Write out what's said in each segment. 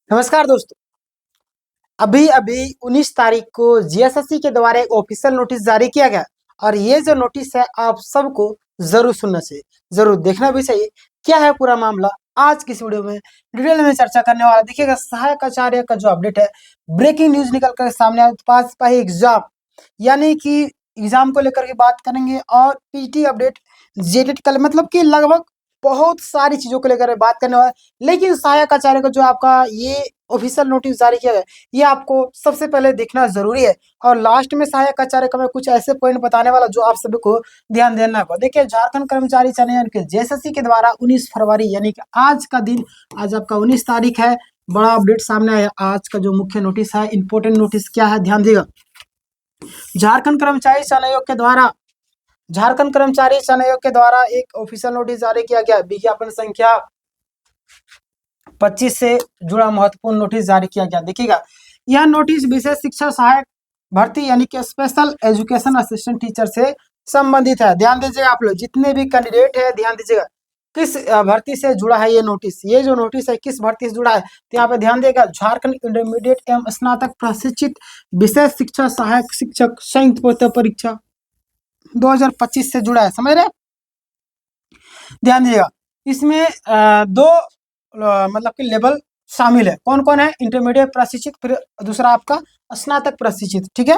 नमस्कार दोस्तों। अभी अभी 19 तारीख को जीएसएससी के द्वारा एक ऑफिशियल नोटिस जारी किया गया और ये जो नोटिस है आप सबको जरूर सुनना चाहिए, जरूर देखना भी चाहिए। क्या है पूरा मामला, आज की इस वीडियो में डिटेल में चर्चा करने वाला। देखिएगा, सहायक आचार्य का जो अपडेट है, ब्रेकिंग न्यूज निकल कर सामने आया। पास पाई एग्जाम यानी कि एग्जाम को लेकर के बात करेंगे और पीटी अपडेट, जेटेट कल, मतलब कि लगभग बहुत सारी चीजों को लेकर बात करने वाला। लेकिन सहायक आचार्य का जो आपका ये ऑफिशियल नोटिस जारी किया गया, ये आपको सबसे पहले देखना जरूरी है। और लास्ट में सहायक आचार्य का मैं कुछ ऐसे पॉइंट बताने वाला जो आप सभी को ध्यान देना होगा। देखिए, झारखंड कर्मचारी चयन के जेएसएससी के द्वारा 19 फरवरी यानी कि आज का दिन, आज आपका 19 तारीख है, बड़ा अपडेट सामने आया। आज का जो मुख्य नोटिस है, इंपोर्टेंट नोटिस क्या है, ध्यान देगा। झारखंड कर्मचारी चयन आयोग के द्वारा, झारखंड कर्मचारी चयन आयोग के द्वारा एक ऑफिशियल नोटिस जारी किया गया। विज्ञापन संख्या 25 से जुड़ा महत्वपूर्ण नोटिस जारी किया गया। देखिएगा, यह नोटिस विशेष शिक्षा सहायक भर्ती यानी कि स्पेशल एजुकेशन असिस्टेंट टीचर से संबंधित है। ध्यान दीजिएगा, आप लोग जितने भी कैंडिडेट है, ध्यान दीजिएगा किस भर्ती से जुड़ा है ये नोटिस। ये जो नोटिस है किस भर्ती से जुड़ा है, तो यहाँ पे ध्यान देगा, झारखंड इंटरमीडिएट एवं स्नातक प्रशिक्षित विशेष शिक्षा सहायक शिक्षक संयुक्त परीक्षा 2025 से जुड़ा है। समझ रहे, ध्यान दीजिएगा। इसमें दो मतलब कि लेवल शामिल है। कौन कौन है? इंटरमीडिएट प्रशिक्षित, फिर दूसरा आपका स्नातक प्रशिक्षित। ठीक है,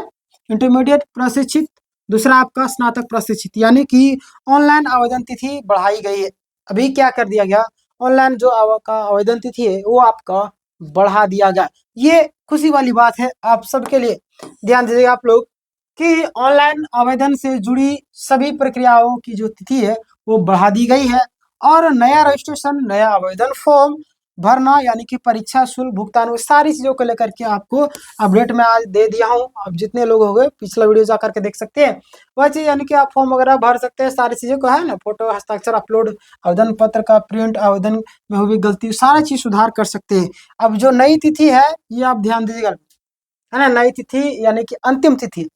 इंटरमीडिएट प्रशिक्षित, दूसरा आपका स्नातक प्रशिक्षित। यानी कि ऑनलाइन आवेदन तिथि बढ़ाई गई है। अभी क्या कर दिया गया, ऑनलाइन जो आपका आवेदन तिथि है वो आपका बढ़ा दिया गया। ये खुशी वाली बात है आप सबके लिए। ध्यान दीजिएगा आप लोग कि ऑनलाइन आवेदन से जुड़ी सभी प्रक्रियाओं की जो तिथि है वो बढ़ा दी गई है। और नया रजिस्ट्रेशन, नया आवेदन फॉर्म भरना यानी कि परीक्षा शुल्क भुगतान, वो सारी चीजों को लेकर के आपको अपडेट में आज दे दिया हूँ। आप जितने लोग हो गए पिछला वीडियो जा करके देख सकते हैं वह चीज, यानी कि आप फॉर्म वगैरह भर सकते हैं। सारी चीजों को है ना, फोटो, हस्ताक्षर, अपलोड, आवेदन पत्र का प्रिंट, आवेदन में हुई गलती, सारा चीज सुधार कर सकते हैं। अब जो नई तिथि है ये आप ध्यान दीजिएगा, है ना। नई तिथि यानी कि अंतिम तिथि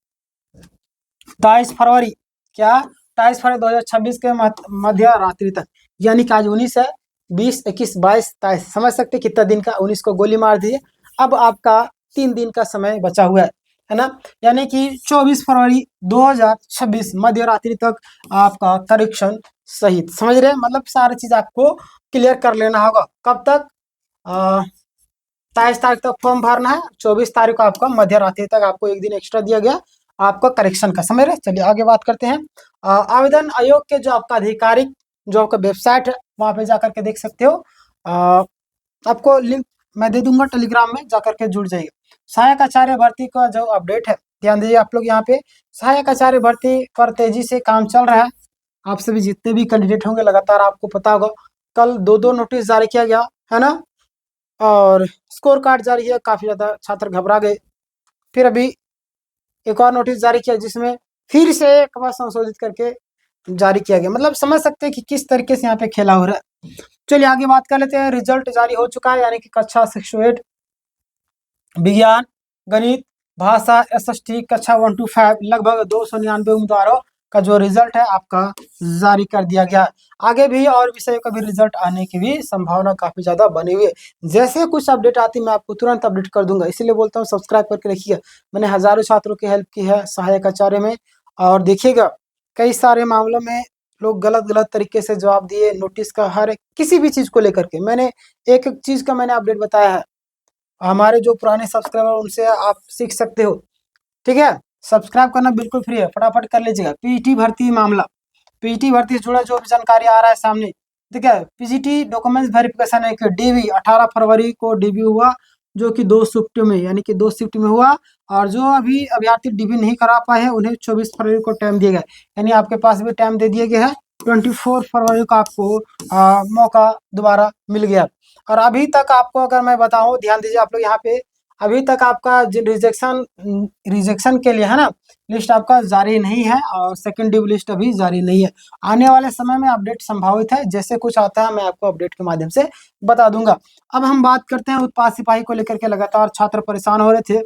22 फरवरी, क्या 22 फरवरी 2026 के मध्य रात्रि तक, यानी कि आज 19 है, 20, 21, 22, 23, समझ सकते कितना दिन का। 19 को गोली मार दीजिए, अब आपका 3 दिन का समय बचा हुआ है ना। यानी कि 24 फरवरी 2026 मध्य रात्रि तक आपका करेक्शन सहित, समझ रहे हैं, मतलब सारी चीज आपको क्लियर कर लेना होगा। कब तक? 23 तारीख तक फॉर्म भरना है, 24 तारीख को आपका मध्य रात्रि तक आपको एक दिन एक्स्ट्रा दिया गया आपका करेक्शन का, समझ रहे। चलिए आगे बात करते हैं। आवेदन आयोग के जो आपका आधिकारिक जो आपका वेबसाइट है वहां पे जाकर के देख सकते हो। आपको लिंक मैं दे दूंगा, टेलीग्राम में जाकर के जुड़ जाइए। सहायक आचार्य भर्ती का जो अपडेट है, ध्यान दीजिए आप लोग, यहाँ पे सहायक आचार्य भर्ती पर तेजी से काम चल रहा है। आप सभी जितने भी कैंडिडेट होंगे, लगातार आपको पता होगा कल दो नोटिस जारी किया गया है ना, और स्कोर कार्ड जारी है। काफी ज्यादा छात्र घबरा गए, फिर अभी एक और नोटिस जारी किया जिसमें फिर से एक बार संशोधित करके जारी किया गया। मतलब समझ सकते हैं कि किस तरीके से यहाँ पे खेला हो रहा है। चलिए आगे बात कर लेते हैं। रिजल्ट जारी हो चुका है, यानी कि कक्षा 6 विज्ञान, गणित, भाषा, एसएसटी कक्षा 1 to 5 लगभग 299 उम्मीदवारों का जो रिजल्ट है आपका जारी कर दिया गया। आगे भी और विषयों का भी रिजल्ट आने की भी संभावना काफी ज्यादा बनी हुई है। जैसे कुछ अपडेट आती मैं आपको तुरंत अपडेट कर दूंगा, इसीलिए बोलता हूँ सब्सक्राइब करके रखिएगा। मैंने हजारों छात्रों की हेल्प की है सहायक आचार्य में, और देखिएगा कई सारे मामलों में लोग गलत गलत तरीके से जवाब दिए। नोटिस का हर एक किसी भी चीज को लेकर के मैंने एक एक चीज का मैंने अपडेट बताया है। हमारे जो पुराने सब्सक्राइबर उनसे आप सीख सकते हो। ठीक है, सब्सक्राइब करना बिल्कुल फ्री है, फटाफट कर लीजिएगा। पीटी भर्ती मामला, पीटी भर्ती से जुड़ा जो भी जानकारी आ रहा है सामने, ठीक है। पीजीटी डॉक्यूमेंट्स वेरिफिकेशन है कि डीबी 18 फरवरी को डीबी हुआ, जो कि 2 शिफ्ट में, यानी कि 2 शिफ्ट में हुआ। और जो अभी अभ्यर्थी डीबी नहीं करा पाए हैं उन्हें 24 फरवरी को टाइम दिया गया, यानी आपके पास भी टाइम दे दिया गया है। 24 फरवरी को आपको मौका दोबारा मिल गया। और अभी तक आपको अगर मैं बताऊं, ध्यान दीजिए आप लोग यहाँ पे, अभी तक आपका रिजेक्शन रिजेक्शन के लिए है ना, लिस्ट आपका जारी नहीं है, और सेकंड ड्यू लिस्ट अभी जारी नहीं है। आने वाले समय में अपडेट संभावित है, जैसे कुछ आता है मैं आपको अपडेट के माध्यम से बता दूंगा। अब हम बात करते हैं उत्पाद सिपाही को लेकर के। लगातार छात्र परेशान हो रहे थे।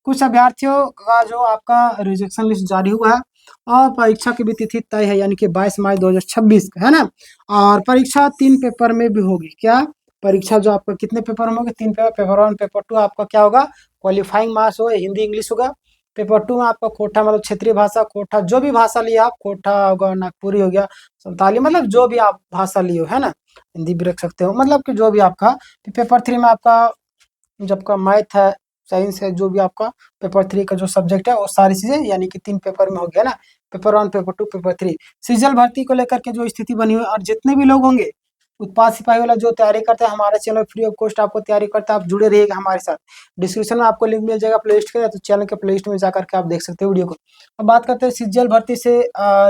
कुछ अभ्यर्थियों का जो आपका रिजेक्शन लिस्ट जारी हुआ है, और परीक्षा की भी तिथि तय है, यानी कि 22 मार्च 2026 है ना। और परीक्षा 3 पेपर में भी होगी। क्या? परीक्षा जो आपका कितने पेपर में होगा, 3 पेपर, पेपर 1 पेपर 2 आपका क्या होगा, क्वालिफाइंग मार्क्स होगा, हिंदी इंग्लिश होगा। पेपर 2 में आपका कोटा मतलब क्षेत्रीय भाषा, कोटा जो भी भाषा लिए आप, कोटा होगा, नागपुरी हो गया, संताली, मतलब जो भी आप भाषा लिए हो, है ना, हिंदी भी रख सकते हो, मतलब कि जो भी आपका। पेपर 3 में आपका जब का मैथ है, साइंस है, जो भी आपका पेपर 3 का जो सब्जेक्ट है वो सारी चीजें, यानी कि 3 पेपर में हो गया ना, पेपर 1 पेपर 2 पेपर 3। सीजल भर्ती को लेकर के जो स्थिति बनी हुई है, और जितने भी लोग होंगे उत्पाद सिपाही वाला जो तैयारी करता है, हमारे चैनल फ्री ऑफ कॉस्ट आपको तैयारी करता है, आप जुड़े रहिएगा हमारे साथ। डिस्क्रिप्शन में आपको लिंक मिल जाएगा प्ले लिस्ट का, तो चैनल के प्ले लिस्ट में जाकर के आप देख सकते हो वीडियो को। अब बात करते हैं सीजल भर्ती से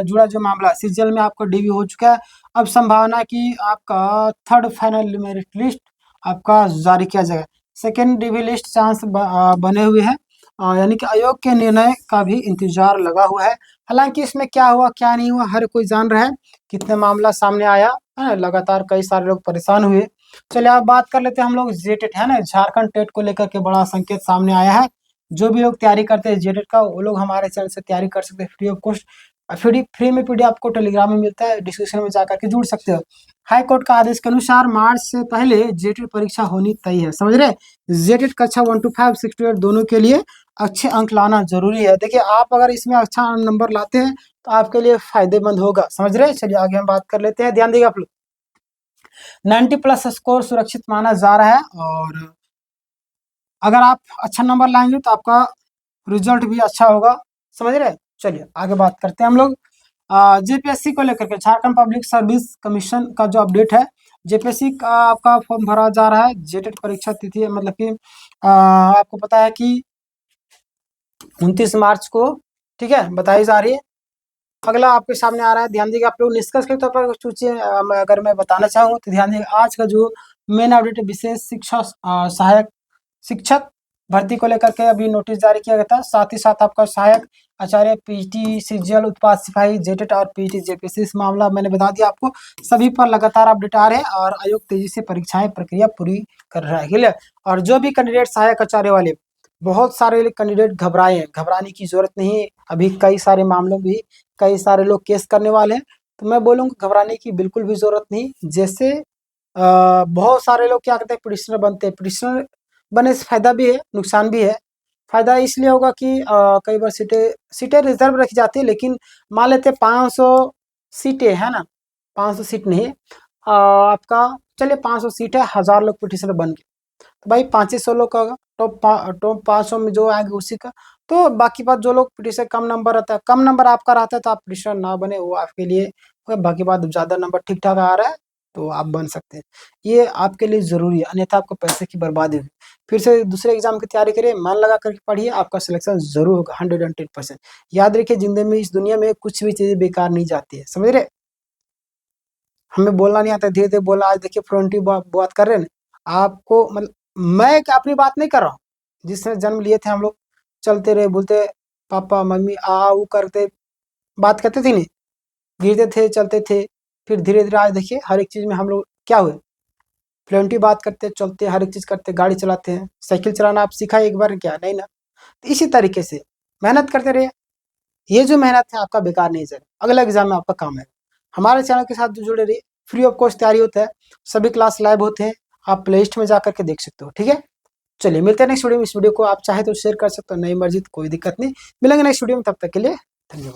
जुड़ा जो मामला, सीजल में आपका डीवी हो चुका है। अब संभावना कि आपका थर्ड फाइनल मेरिट लिस्ट आपका जारी किया जाएगा। सेकेंड डीवी लिस्ट चांस बने हुए हैं, यानी कि आयोग के निर्णय का भी इंतजार लगा हुआ है। हालांकि इसमें क्या हुआ क्या नहीं हुआ हर कोई जान रहा है, कितने मामला सामने आया है, लगातार कई सारे लोग परेशान हुए। चलिए अब बात कर लेते हैं हम लोग जेटेट, है ना, झारखंड टेट को लेकर के बड़ा संकेत सामने आया है। जो भी लोग तैयारी करते हैं जेटेट का, वो लोग हमारे चैनल से तैयारी कर सकते हैं फ्री ऑफ कॉस्ट। फ्री में पीडीएफ आपको टेलीग्राम में मिलता है, डिस्क्रिप्शन में जाकर के जुड़ सकते हो। हाई कोर्ट का आदेश के अनुसार मार्च से पहले जेटेट परीक्षा होनी तय है, समझ रहे। जेटेट कक्षा 1 to 5 6 to 8 दोनों के लिए अच्छे अंक लाना जरूरी है। देखिए आप अगर इसमें अच्छा नंबर लाते हैं तो आपके लिए फायदेमंद होगा, समझ रहे हैं। चलिए आगे हम बात कर लेते हैं, ध्यान देगा आप लोग। 90+ स्कोर सुरक्षित माना जा रहा है, और अगर आप अच्छा नंबर लाएंगे तो आपका रिजल्ट भी अच्छा होगा, समझ रहे हैं। चलिए आगे बात करते हैं हम लोग। जेपीएससी को लेकर के, झारखंड पब्लिक सर्विस कमीशन का जो अपडेट है, जेपीएससी का आपका फॉर्म भरा जा रहा है। जेटेट परीक्षा तिथि है, मतलब कि आपको पता है कि 29 मार्च को, ठीक है, बताई जा रही है। अगला आपके सामने आ रहा है, ध्यान दीजिए आप लोग। निष्कर्ष के तौर पर कुछ चीजें अगर मैं बताना चाहूँ तो ध्यान दीजिए। आज का जो मेन अपडेट है, विशेष शिक्षा सहायक शिक्षक भर्ती को लेकर के अभी नोटिस जारी किया गया था। साथ ही साथ आपका सहायक आचार्य, पीटी सीजीएल, उत्पाद सिपाही, जेटेट और पीटी जेपीएससी, इस मामला मैंने बता दिया आपको। सभी पर लगातार अपडेट आ रहे हैं, और आयोग तेजी से परीक्षाएं प्रक्रिया पूरी कर रहा है, क्लियर। और जो भी कैंडिडेट सहायक आचार्य वाले, बहुत सारे कैंडिडेट घबराए हैं, घबराने की जरूरत नहीं है। अभी कई सारे मामलों में कई सारे लोग केस करने वाले हैं, तो मैं बोलूँगा घबराने की बिल्कुल भी जरूरत नहीं। जैसे बहुत सारे लोग क्या करते हैं, पिटिशनर बनते हैं। पिटिशनर बनने से फायदा भी है, नुकसान भी है। फायदा इसलिए होगा कि कई बार सीटें सीटें रिजर्व रखी जाती है, लेकिन मान लेते हैं 500 सीटें है ना, 500 सीट नहीं है, आपका चलिए 500 सीट है, 1000 लोग पिटिशनर बन गए, तो भाई 500 लोग का होगा, टॉप 500 में जो आएंगे उसी का। तो बाकी बात जो लोग पिटिशन कम नंबर रहता है, कम नंबर आपका रहता है तो आप पिटिशनर ना बने, वो आपके लिए। बाकी बात ज़्यादा नंबर ठीक ठाक आ रहा है तो आप बन सकते हैं, ये आपके लिए ज़रूरी है, अन्यथा आपको पैसे की बर्बादी होगी। फिर से दूसरे एग्जाम की तैयारी करिए, मन लगा करके पढ़िए, आपका सिलेक्शन जरूर होगा 110%। याद रखिए, जिंदगी में, इस दुनिया में कुछ भी चीज़ें बेकार नहीं जाती है, समझ रहे। हमें बोलना नहीं आता, धीरे धीरे बोला, आज देखिए फ्लुएंटली बात कर रहे हैं ना आपको, मतलब मैं अपनी बात नहीं कर रहा हूँ। जिसने जन्म लिए थे हम लोग, चलते रहे, बोलते पापा मम्मी आ वो करते, बात करते थे नहीं, गिरते थे, चलते थे। फिर धीरे धीरे आज देखिए हर एक चीज़ में हम लोग क्या हुए, फ्लुएंटली बात करते, चलते, हर एक चीज़ करते, गाड़ी चलाते हैं। साइकिल चलाना आप सीखा एक बार क्या, नहीं ना। तो इसी तरीके से मेहनत करते रहिए, ये जो मेहनत है आपका बेकार नहीं जाएगा, अगला एग्जाम में आपका काम है। हमारे चैनल के साथ जो जुड़े रहिए, फ्री ऑफ कॉस्ट तैयारी होता है, सभी क्लास लाइव होते हैं, आप प्ले लिस्ट में जाकर के देख सकते हो, ठीक है। चलिए मिलते हैं नेक्स्ट वीडियो में। इस वीडियो को आप चाहे तो शेयर कर सकते हो, नहीं मर्जी तो कोई दिक्कत नहीं। मिलेंगे नेक्स्ट वीडियो में, तब तक के लिए धन्यवाद।